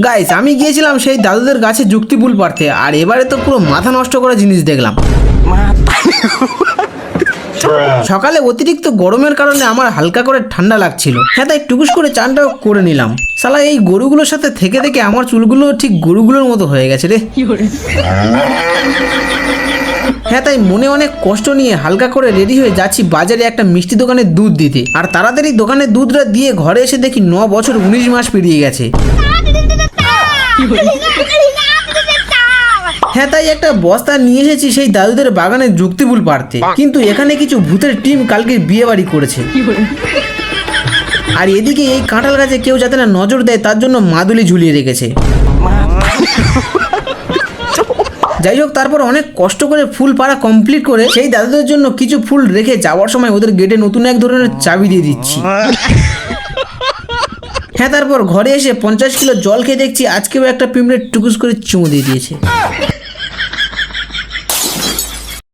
Guys আমি গিয়েছিলাম সেই দাদুদের গাছে যুক্তি ফুল পাড়তে, আর এবারে তো পুরো মাথা নষ্ট করা জিনিস দেখলাম। সকালে অতিরিক্ত গরমের কারণে আমার হালকা করে ঠান্ডা লাগছিল, হ্যাঁ তাই টুকুস করে চানটাও করে নিলাম। শালা এই গরুগুলোর সাথে থেকে থেকে আমার চুলগুলো ঠিক গরুগুলোর মতো হয়ে গেছে রে। হ্যাঁ তাই মনে অনেক কষ্ট নিয়ে হালকা করে রেডি হয়ে যাচ্ছি বাজারে একটা মিষ্টি দোকানে দুধ দিতে, আর তাড়াতাড়ি দোকানে দুধটা দিয়ে ঘরে এসে দেখি 9 বছর 19 মাস পেরিয়ে গেছে। হ্যাঁ তাই একটা বস্তা নিয়ে এসেছি সেই দাদুদের বাগানে যুক্তি ফুল পাড়তে, কিন্তু এখানে কিছু ভূতের টিম কালকে বিয়ে বাড়ি করেছে। আর এদিকে এই কাঁঠাল গাছে কেউ যাতে না নজর দেয় তার জন্য মাদুলি ঝুলিয়ে রেখেছে। যাই হোক, তারপর অনেক কষ্ট করে ফুল পাড়া কমপ্লিট করে সেই দাদুদের জন্য কিছু ফুল রেখে যাওয়ার সময় ওদের গেটে নতুন এক ধরনের চাবি দিয়ে দিচ্ছি। হ্যাঁ তারপর ঘরে এসে 50 কিলো জল খেয়ে দেখছি আজকেও একটা পিঁপড়ে টুকুস করে চুমু দিয়ে দিয়েছে।